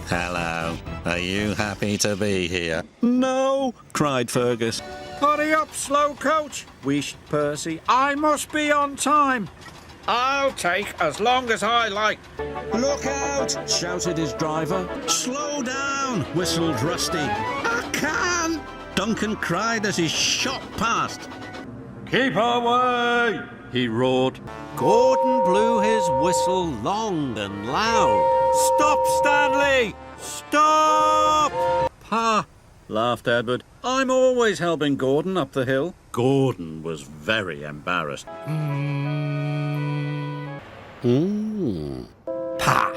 Hello. Are you happy to be here? No, cried Fergus. Hurry up, slow coach, wheezed Percy. I must be on time. I'll take as long as I like. Look out, shouted his driver. Slow down, whistled Rusty. I can! Duncan cried as he shot past. Keep away, he roared. Gordon blew his whistle long and loud. Stop, Stanley! Stop! Pa, laughed Edward. I'm always helping Gordon up the hill. Gordon was very embarrassed. Pa!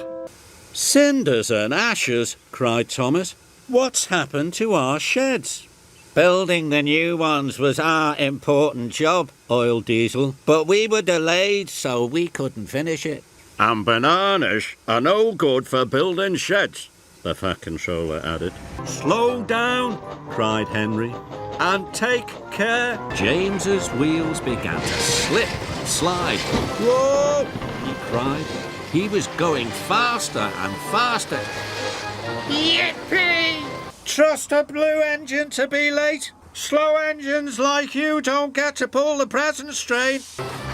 Cinders and ashes, cried Thomas. What's happened to our sheds? Building the new ones was our important job, Oil Diesel, but we were delayed, so we couldn't finish it. And bananas are no good for building sheds, the Fat Controller added. Slow down, cried Henry, and take care. James's wheels began to slip and slide. Whoa! He cried. He was going faster and faster. Yippee! Trust a blue engine to be late. Slow engines like you don't get to pull the present strain.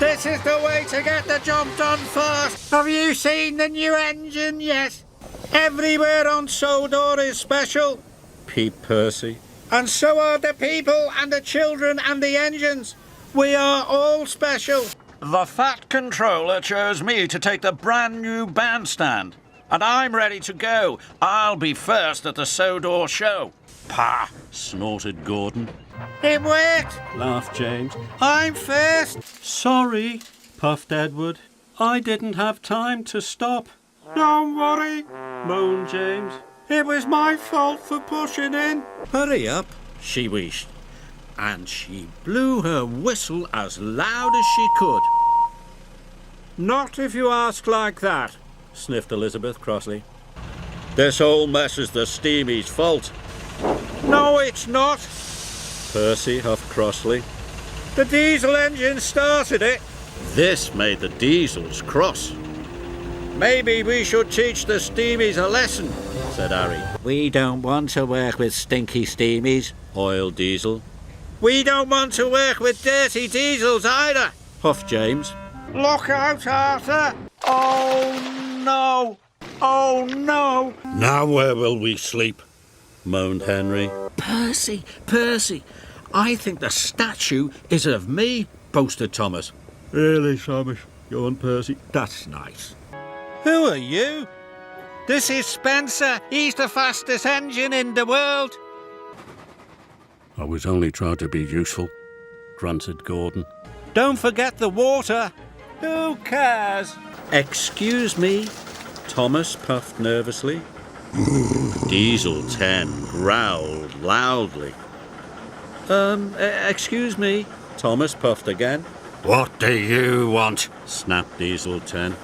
This is the way to get the job done first. Have you seen the new engine yet? Everywhere on Sodor is special. Peeped Percy. And so are the people and the children and the engines. We are all special. The Fat Controller chose me to take the brand new bandstand. And I'm ready to go. I'll be first at the Sodor show. Pah! Snorted Gordon. It worked, Laughed James. I'm first. Sorry, puffed Edward. I didn't have time to stop. Don't worry, Moaned James. it was my fault for pushing in. Hurry up, she wished. And she blew her whistle as loud as she could. Not if you ask like that, Sniffed Elizabeth crossly. This whole mess is the Steamy's fault. No, it's not. Percy huffed crossly. The diesel engine started it. This made the Diesels cross. Maybe we should teach the Steamies a lesson, Said Harry. We don't want to work with stinky steamies, Oil Diesel. We don't want to work with dirty diesels either. Huffed James. Look out, Arthur. Oh, no. Oh, no. Now where will we sleep? Moaned Henry. Percy, Percy, I think the statue is of me, boasted Thomas. Really, Thomas? Yawned Percy. That's nice. Who are you? This is Spencer. He's the fastest engine in the world. I was only trying to be useful, grunted Gordon. Don't forget the water. Who cares? Excuse me, Thomas puffed nervously. Diesel 10 growled loudly. Excuse me, Thomas puffed again. What do you want? Snapped Diesel 10.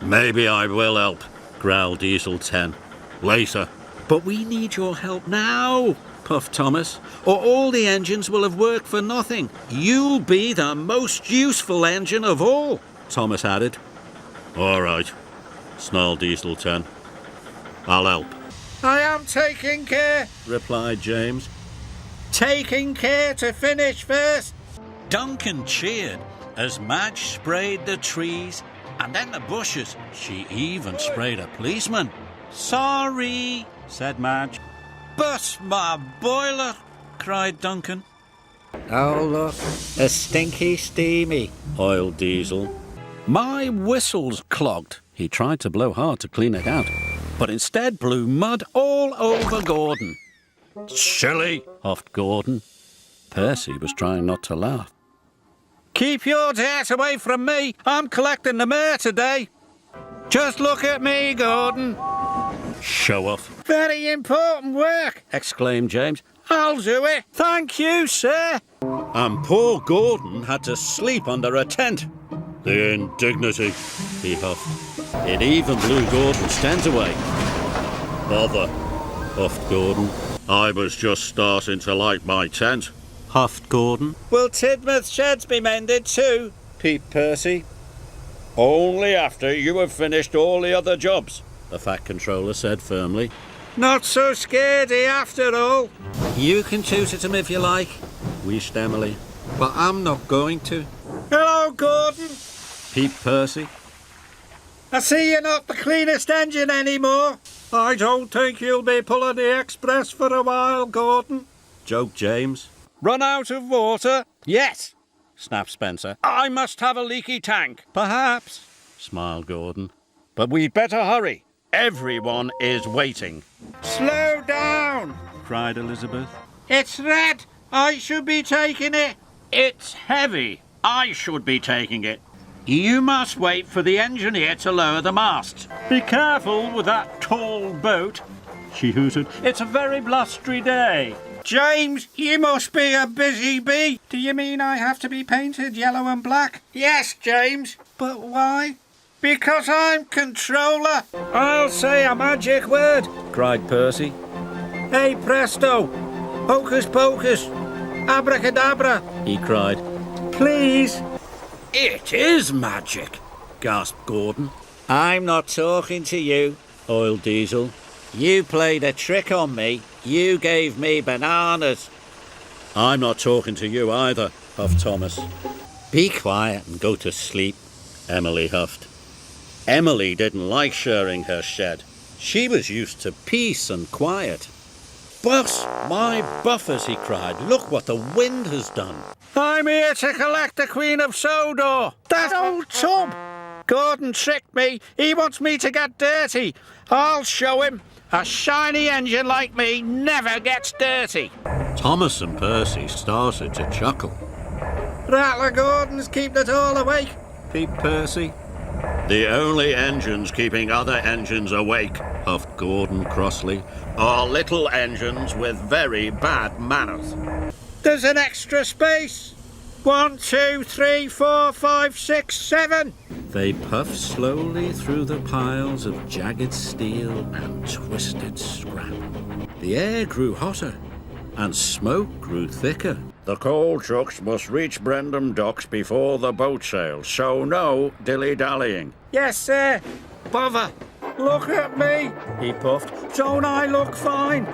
Maybe I will help, growled Diesel 10. Later. But we need your help now, puffed Thomas, or all the engines will have worked for nothing. You'll be the most useful engine of all, Thomas added. All right, snarled Diesel 10. I'll help. I am taking care. Replied James. Taking care to finish first. Duncan cheered as Madge sprayed the trees and then the bushes. She even sprayed a policeman. Sorry, said Madge. But my boiler, cried Duncan. Oh, look, a stinky steamy. Oil Diesel. My whistle's clogged. He tried to blow hard to clean it out, but instead blew mud all over Gordon. Silly, Huffed Gordon. Percy was trying not to laugh. Keep your dirt away from me. I'm collecting the mare today. Just look at me, Gordon. Show off, Very important work, exclaimed James. I'll do it. Thank you, sir. And poor Gordon had to sleep under a tent. the indignity, He huffed. It even blew Gordon's tent away. bother. Huffed Gordon. I was just starting to like my tent. Huffed Gordon. Will Tidmouth's sheds be mended too? Peeped Percy. Only after you have finished all the other jobs, the Fat Controller said firmly. Not so scaredy after all. You can toot at him if you like, wheezed Emily, but I'm not going to. Hello, Gordon. Peeped Percy. I see you're not the cleanest engine anymore. I don't think you'll be pulling the express for a while, Gordon. Joked James. Run out of water? Yes, snapped Spencer. I must have a leaky tank. Perhaps, smiled Gordon. But we'd better hurry. Everyone is waiting. Slow down. Cried Elizabeth. It's red. I should be taking it. It's heavy. I should be taking it. You must wait for the engineer to lower the mast. Be careful with that tall boat, she hooted. It's a very blustery day. James, you must be a busy bee. Do you mean I have to be painted yellow and black? Yes, James. But why? Because I'm controller. I'll say a magic word, Cried Percy. Hey presto, hocus pocus, abracadabra, He cried. please. It is magic, gasped Gordon. I'm not talking to you, oiled Diesel. You played a trick on me. You gave me bananas. I'm not talking to you either, huffed Thomas. Be quiet and go to sleep, Emily huffed. Emily didn't like sharing her shed. She was used to peace and quiet. Boss, my buffers, he cried. Look what the wind has done. I'm here to collect the Queen of Sodor. That old tub. Gordon tricked me. He wants me to get dirty. I'll show him. A shiny engine like me never gets dirty. Thomas and Percy started to chuckle. Rattler Gordon's keeping it all awake. Peeped Percy. The only engines keeping other engines awake, huffed Gordon crossly, are little engines with very bad manners. There's an extra space. 1, 2, 3, 4, 5, 6, 7. They puffed slowly through the piles of jagged steel and twisted scrap. The air grew hotter, and smoke grew thicker. The coal trucks must reach Brendam docks before the boat sails, so no dilly-dallying. Yes, sir. Bother. Look at me, he puffed. Don't I look fine?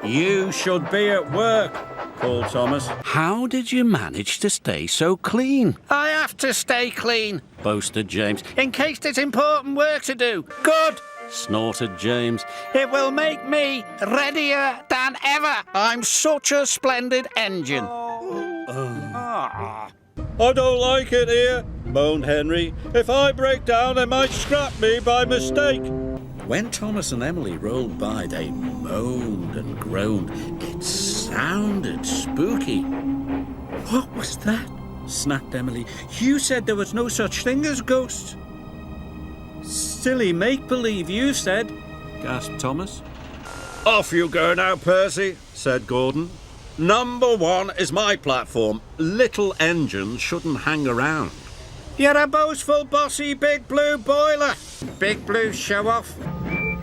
You should be at work, called Thomas. How did you manage to stay so clean? I have to stay clean, Boasted James. in case there's important work to do. Good. Snorted James. It will make me readier than ever. I'm such a splendid engine. I don't like it here, moaned Henry. If I break down, they might scrap me by mistake. When Thomas and Emily rolled by, they moaned and groaned. It sounded spooky. What was that? Snapped Emily. You said there was no such thing as ghosts. Silly make-believe, you said, gasped Thomas. Off you go now, Percy, said Gordon. Number 1 is my platform. Little engines shouldn't hang around. You're a boastful, bossy big blue boiler. Big blue show-off.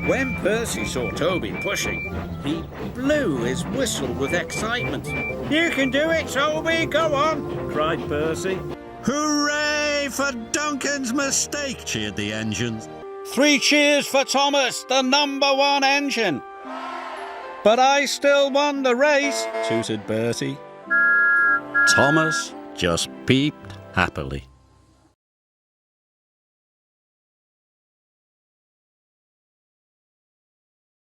When Percy saw Toby pushing, he blew his whistle with excitement. You can do it, Toby. Go on, Cried Percy. Hooray for Duncan's mistake, cheered the engines. 3 cheers for Thomas, the number 1 engine. But I still won the race, Tooted Bertie. Thomas just peeped happily.